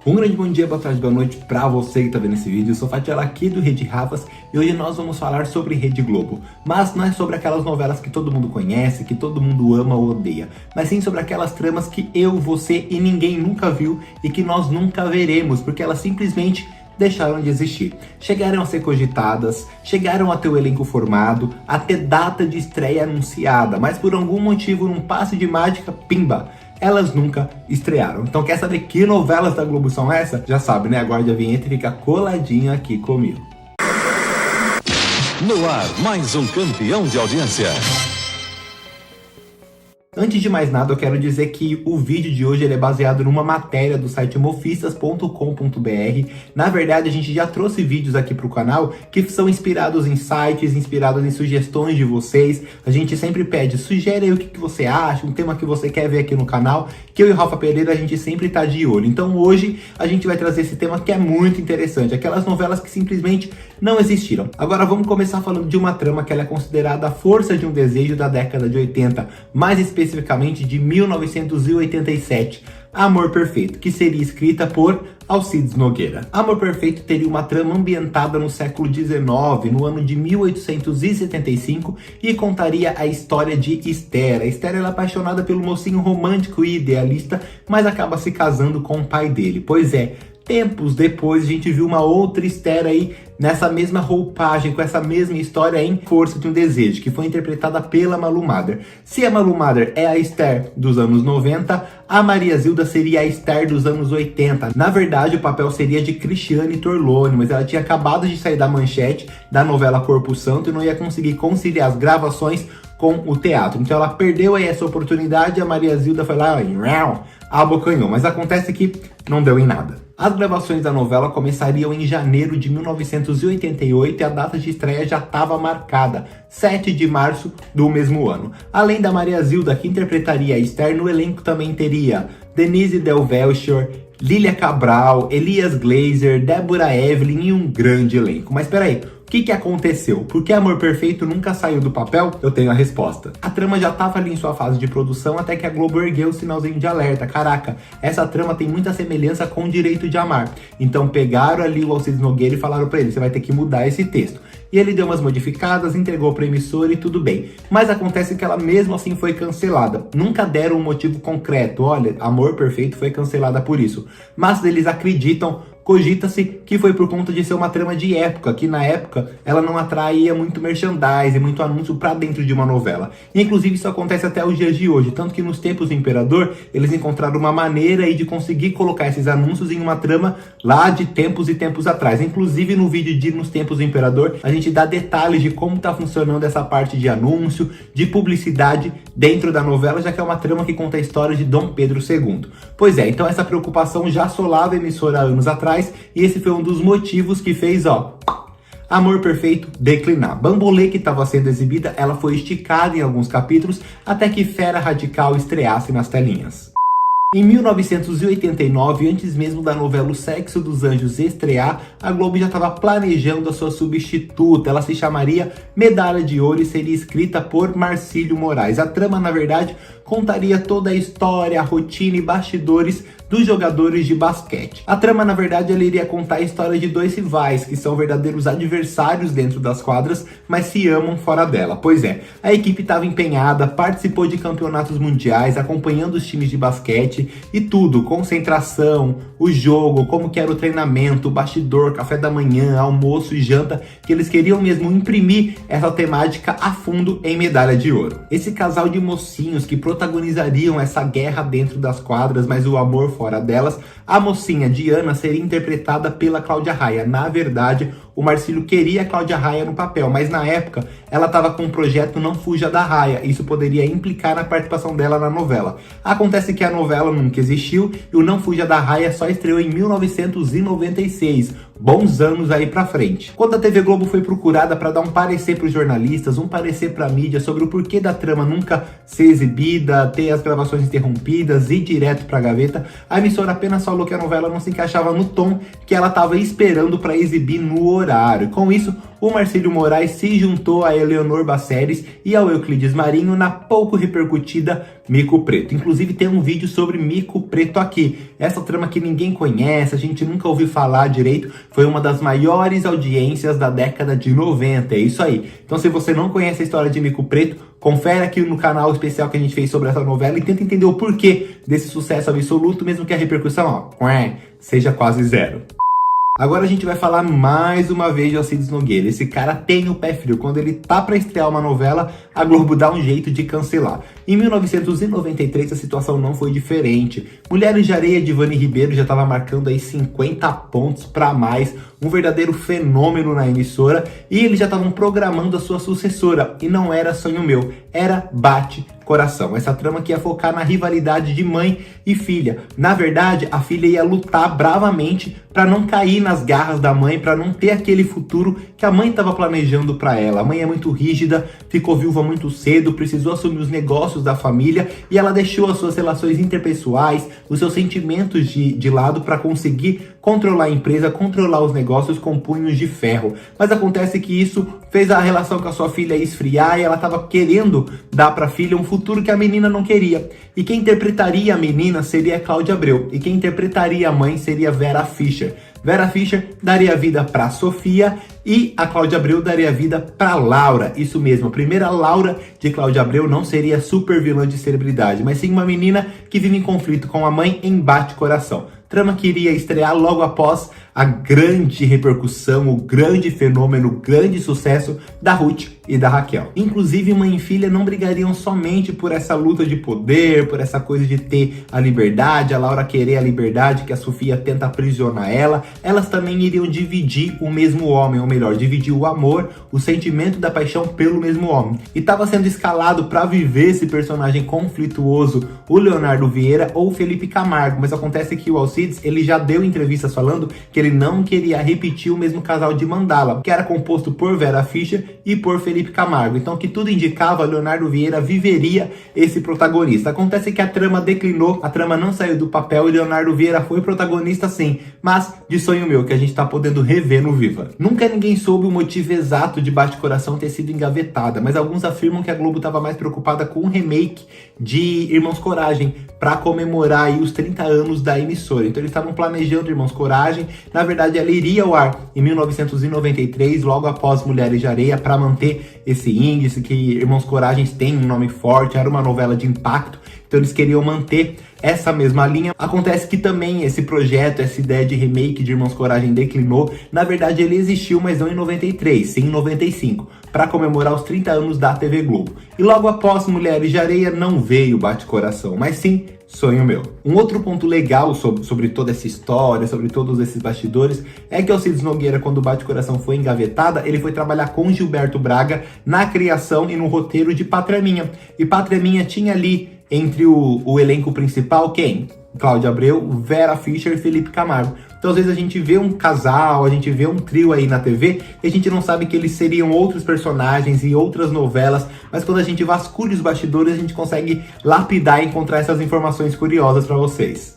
Um grande bom dia, boa tarde, boa noite pra você que tá vendo esse vídeo. Eu sou Fatiela aqui do Rede Rafas e hoje nós vamos falar sobre Rede Globo. Mas não é sobre aquelas novelas que todo mundo conhece, que todo mundo ama ou odeia, mas sim sobre aquelas tramas que eu, você e ninguém nunca viu e que nós nunca veremos, porque elas simplesmente deixaram de existir. Chegaram a ser cogitadas, chegaram a ter o elenco formado, a ter data de estreia anunciada, mas por algum motivo, num passe de mágica, pimba! Elas nunca estrearam. Então quer saber que novelas da Globo são essas? Já sabe, né? Aguarde a vinheta e fica coladinho aqui comigo. No ar, mais um campeão de audiência. Antes de mais nada, eu quero dizer que o vídeo de hoje ele é baseado numa matéria do site mofistas.com.br. Na verdade, a gente já trouxe vídeos aqui para o canal que são inspirados em sites, inspirados em sugestões de vocês. A gente sempre pede, sugere aí o que você acha, um tema que você quer ver aqui no canal, que eu e o Rafa Pereira a gente sempre tá de olho. Então hoje a gente vai trazer esse tema que é muito interessante, aquelas novelas que simplesmente não existiram. Agora vamos começar falando de uma trama que ela é considerada a força de um desejo da década de 80, mais especificamente de 1987, Amor Perfeito, que seria escrita por Alcides Nogueira. Amor Perfeito teria uma trama ambientada no século XIX, no ano de 1875, e contaria a história de Esther. A Esther ela é apaixonada pelo mocinho romântico e idealista, mas acaba se casando com o pai dele. Pois é, tempos depois a gente viu uma outra Esther aí nessa mesma roupagem, com essa mesma história em Força de um Desejo, que foi interpretada pela Malu Mader. Se a Malu Mader é a Esther dos anos 90, a Maria Zilda seria a Esther dos anos 80. Na verdade, o papel seria de Cristiane Torlone, mas ela tinha acabado de sair da manchete da novela Corpo Santo e não ia conseguir conciliar as gravações com o teatro. Então ela perdeu aí essa oportunidade e a Maria Zilda foi lá e abocanhou. Mas acontece que não deu em nada. As gravações da novela começariam em janeiro de 1988 e a data de estreia já estava marcada, 7 de março do mesmo ano. Além da Maria Zilda, que interpretaria a Esther, no elenco também teria Denise Del Velcher, Lília Cabral, Elias Glazer, Débora Evelyn e um grande elenco. Mas peraí, o que aconteceu? Por que Amor Perfeito nunca saiu do papel? Eu tenho a resposta. A trama já estava ali em sua fase de produção até que a Globo ergueu o sinalzinho de alerta. Caraca, essa trama tem muita semelhança com Direito de Amar. Então pegaram ali o Alcides Nogueira e falaram pra ele, você vai ter que mudar esse texto. E ele deu umas modificadas, entregou pra emissora e tudo bem. Mas acontece que ela mesmo assim foi cancelada. Nunca deram um motivo concreto. Olha, Amor Perfeito foi cancelada por isso. Mas eles acreditam, cogita-se que foi por conta de ser uma trama de época, que na época ela não atraía muito merchandising, muito anúncio pra dentro de uma novela. E inclusive isso acontece até os dias de hoje, tanto que nos tempos do Imperador, eles encontraram uma maneira aí de conseguir colocar esses anúncios em uma trama lá de tempos e tempos atrás. Inclusive no vídeo de Nos Tempos do Imperador, a gente dá detalhes de como tá funcionando essa parte de anúncio, de publicidade dentro da novela, já que é uma trama que conta a história de Dom Pedro II. Pois é, então essa preocupação já assolava a emissora há anos atrás, e esse foi um dos motivos que fez, Amor Perfeito declinar. Bambolê, que estava sendo exibida, ela foi esticada em alguns capítulos até que Fera Radical estreasse nas telinhas. Em 1989, antes mesmo da novela O Sexo dos Anjos estrear, a Globo já estava planejando a sua substituta. Ela se chamaria Medalha de Ouro e seria escrita por Marcílio Moraes. A trama, na verdade, contaria toda a história, a rotina e bastidores dos jogadores de basquete. A trama, na verdade, ela iria contar a história de dois rivais, que são verdadeiros adversários dentro das quadras, mas se amam fora dela. Pois é, a equipe estava empenhada, participou de campeonatos mundiais, acompanhando os times de basquete e tudo, concentração, o jogo, como que era o treinamento, o bastidor, café da manhã, almoço e janta, que eles queriam mesmo imprimir essa temática a fundo em Medalha de Ouro. Esse casal de mocinhos que protagonizariam essa guerra dentro das quadras, mas o amor fora delas, a mocinha Diana seria interpretada pela Cláudia Raia. Na verdade, o Marcílio queria a Cláudia Raia no papel, mas na época ela estava com o projeto Não Fuja da Raia. Isso poderia implicar na participação dela na novela. Acontece que a novela nunca existiu e o Não Fuja da Raia só estreou em 1996. Bons anos aí pra frente. Quando a TV Globo foi procurada para dar um parecer para os jornalistas, um parecer para a mídia sobre o porquê da trama nunca ser exibida, ter as gravações interrompidas e ir direto pra gaveta, a emissora apenas falou que a novela não se encaixava no tom que ela estava esperando para exibir no horário. Com isso, o Marcílio Moraes se juntou a Eleonor Baceres e ao Euclides Marinho na pouco repercutida Mico Preto. Inclusive tem um vídeo sobre Mico Preto aqui. Essa trama que ninguém conhece, a gente nunca ouviu falar direito, foi uma das maiores audiências da década de 90, é isso aí. Então se você não conhece a história de Mico Preto, confere aqui no canal especial que a gente fez sobre essa novela e tenta entender o porquê desse sucesso absoluto, mesmo que a repercussão, ó, seja quase zero. Agora a gente vai falar mais uma vez de Alcides Nogueira. Esse cara tem o pé frio. Quando ele tá pra estrear uma novela, a Globo dá um jeito de cancelar. Em 1993 a situação não foi diferente. Mulheres de Areia de Ivani Ribeiro já tava marcando aí 50 pontos pra mais, um verdadeiro fenômeno na emissora, e eles já estavam programando a sua sucessora, e não era Sonho Meu, era Bate Coração. Essa trama que ia focar na rivalidade de mãe e filha. Na verdade, a filha ia lutar bravamente para não cair nas garras da mãe, para não ter aquele futuro que a mãe estava planejando para ela. A mãe é muito rígida, ficou viúva muito cedo, precisou assumir os negócios da família e ela deixou as suas relações interpessoais, os seus sentimentos de lado para conseguir controlar a empresa, controlar os negócios com punhos de ferro. Mas acontece que isso fez a relação com a sua filha esfriar e ela estava querendo dar para a filha um futuro que a menina não queria. E quem interpretaria a menina seria Cláudia Abreu. E quem interpretaria a mãe seria Vera Fischer. Vera Fischer daria vida para Sofia e a Cláudia Abreu daria vida para Laura. Isso mesmo, a primeira Laura de Cláudia Abreu não seria super vilã de celebridade, mas sim uma menina que vive em conflito com a mãe em Bate Coração. Trama que iria estrear logo após a grande repercussão, o grande fenômeno, o grande sucesso da Ruth e da Raquel. Inclusive, mãe e filha não brigariam somente por essa luta de poder, por essa coisa de ter a liberdade, a Laura querer a liberdade, que a Sofia tenta aprisionar ela. Elas também iriam dividir o mesmo homem, ou melhor, dividir o amor, o sentimento da paixão pelo mesmo homem. E estava sendo escalado para viver esse personagem conflituoso o Leonardo Vieira ou o Felipe Camargo, mas acontece que o Alcides, ele já deu entrevistas falando que ele não queria repetir o mesmo casal de Mandala, que era composto por Vera Fischer e por Felipe Camargo. Então, que tudo indicava, Leonardo Vieira viveria esse protagonista. Acontece que a trama declinou, a trama não saiu do papel e Leonardo Vieira foi protagonista sim, mas de Sonho Meu, que a gente tá podendo rever no Viva. Nunca ninguém soube o motivo exato de Bate Coração ter sido engavetada, mas alguns afirmam que a Globo estava mais preocupada com o remake de Irmãos Coragem, para comemorar aí os 30 anos da emissora. Então eles estavam planejando Irmãos Coragem. Na verdade, ela iria ao ar em 1993, logo após Mulheres de Areia, para manter esse índice que Irmãos Coragem tem um nome forte, era uma novela de impacto, então eles queriam manter essa mesma linha. Acontece que também esse projeto, essa ideia de remake de Irmãos Coragem declinou. Na verdade, ele existiu, mas não em 93, sim em 95, para comemorar os 30 anos da TV Globo. E logo após Mulheres de Areia não veio Bate Coração, mas sim Sonho Meu. Um outro ponto legal sobre toda essa história, sobre todos esses bastidores, é que Alcides Nogueira, quando Bate Coração foi engavetada, ele foi trabalhar com Gilberto Braga na criação e no roteiro de Pátria Minha. E Pátria Minha tinha ali, entre o elenco principal, quem? Cláudia Abreu, Vera Fischer e Felipe Camargo. Então às vezes a gente vê um casal, a gente vê um trio aí na TV e a gente não sabe que eles seriam outros personagens e outras novelas, mas quando a gente vasculha os bastidores a gente consegue lapidar e encontrar essas informações curiosas para vocês.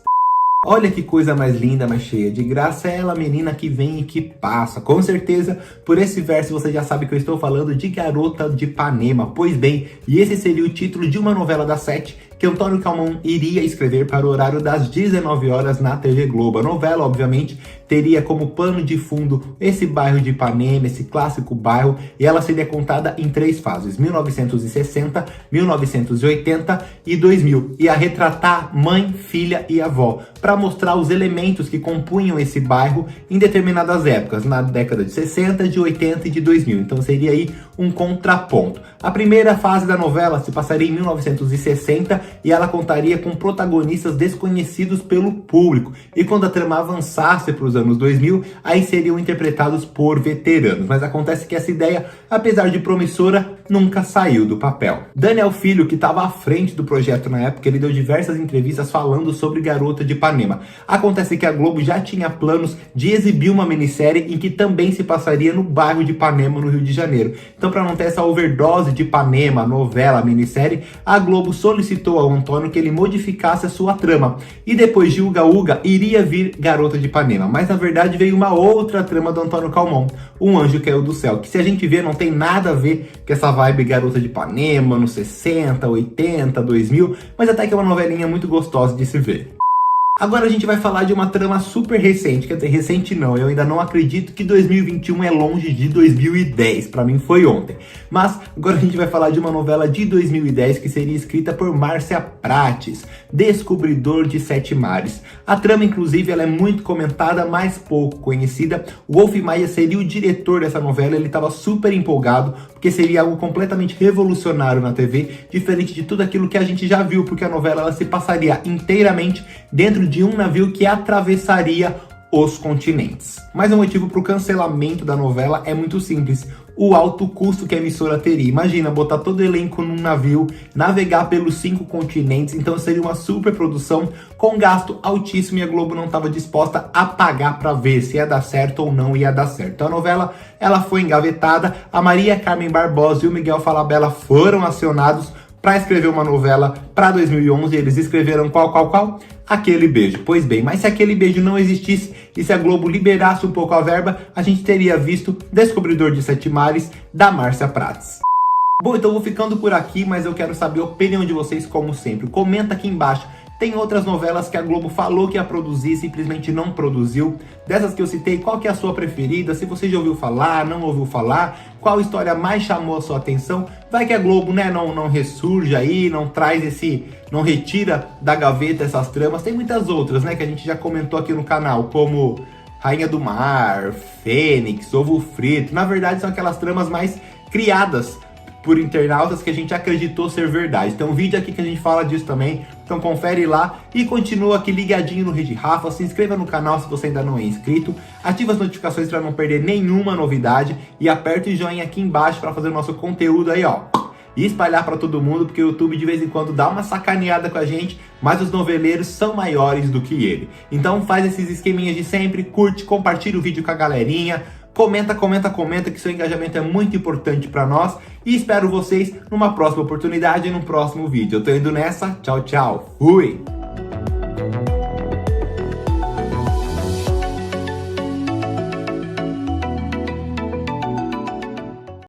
Olha que coisa mais linda, mais cheia de graça, é ela, menina que vem e que passa. Com certeza, por esse verso você já sabe que eu estou falando de Garota de Ipanema. Pois bem, e esse seria o título de uma novela da Sete que Antônio Calmon iria escrever para o horário das 19 horas na TV Globo. A novela, obviamente, teria como pano de fundo esse bairro de Ipanema, esse clássico bairro, e ela seria contada em 3 fases, 1960, 1980 e 2000. Ia retratar mãe, filha e avó, para mostrar os elementos que compunham esse bairro em determinadas épocas, na década de 60, de 80 e de 2000. Então seria aí um contraponto. A primeira fase da novela se passaria em 1960 e ela contaria com protagonistas desconhecidos pelo público. E quando a trama avançasse para os anos 2000, aí seriam interpretados por veteranos. Mas acontece que essa ideia, apesar de promissora, nunca saiu do papel. Daniel Filho, que estava à frente do projeto na época, ele deu diversas entrevistas falando sobre Garota de Ipanema. Acontece que a Globo já tinha planos de exibir uma minissérie em que também se passaria no bairro de Ipanema, no Rio de Janeiro. Então, para não ter essa overdose de Ipanema, novela, minissérie, a Globo solicitou ao Antônio que ele modificasse a sua trama. E depois de Uga Uga, iria vir Garota de Ipanema. Mas na verdade veio uma outra trama do Antônio Calmon, Um Anjo Caiu do Céu, que se a gente ver não tem nada a ver com essa vibe Garota de Ipanema, nos 60, 80, 2000, mas até que é uma novelinha muito gostosa de se ver. Agora a gente vai falar de uma trama super recente, quer dizer, recente não, eu ainda não acredito que 2021 é longe de 2010, pra mim foi ontem. Mas agora a gente vai falar de uma novela de 2010 que seria escrita por Márcia Prates, Descobridor de Sete Mares. A trama, inclusive, ela é muito comentada, mas pouco conhecida. O Wolf Maia seria o diretor dessa novela, ele estava super empolgado, porque seria algo completamente revolucionário na TV, diferente de tudo aquilo que a gente já viu, porque a novela ela se passaria inteiramente dentro de um navio que atravessaria os continentes. Mas o motivo para o cancelamento da novela é muito simples: o alto custo que a emissora teria. Imagina, botar todo o elenco num navio, navegar pelos 5 continentes, então seria uma super produção com gasto altíssimo e a Globo não estava disposta a pagar para ver se ia dar certo ou não ia dar certo. Então a novela ela foi engavetada, a Maria Carmen Barbosa e o Miguel Falabella foram acionados para escrever uma novela para 2011, eles escreveram qual? Aquele Beijo. Pois bem, mas se Aquele Beijo não existisse e se a Globo liberasse um pouco a verba, a gente teria visto Descobridor de Sete Mares, da Márcia Prates. Bom, então eu vou ficando por aqui, mas eu quero saber a opinião de vocês como sempre. Comenta aqui embaixo. Tem outras novelas que a Globo falou que ia produzir, simplesmente não produziu. Dessas que eu citei, qual que é a sua preferida? Se você já ouviu falar, não ouviu falar, qual história mais chamou a sua atenção? Vai que a Globo, né, não ressurge aí, não traz não retira da gaveta essas tramas. Tem muitas outras, né, que a gente já comentou aqui no canal, como Rainha do Mar, Fênix, Ovo Frito. Na verdade, são aquelas tramas mais criadas por internautas que a gente acreditou ser verdade. Tem um vídeo aqui que a gente fala disso também, então confere lá e continua aqui ligadinho no Rede Rafa. Se inscreva no canal se você ainda não é inscrito, ativa as notificações para não perder nenhuma novidade e aperta o joinha aqui embaixo para fazer o nosso conteúdo aí, ó, e espalhar para todo mundo, porque o YouTube de vez em quando dá uma sacaneada com a gente, mas os noveleiros são maiores do que ele. Então faz esses esqueminhas de sempre, curte, compartilha o vídeo com a galerinha, comenta, que seu engajamento é muito importante para nós. E espero vocês numa próxima oportunidade, num próximo vídeo. Eu tô indo nessa, tchau, fui!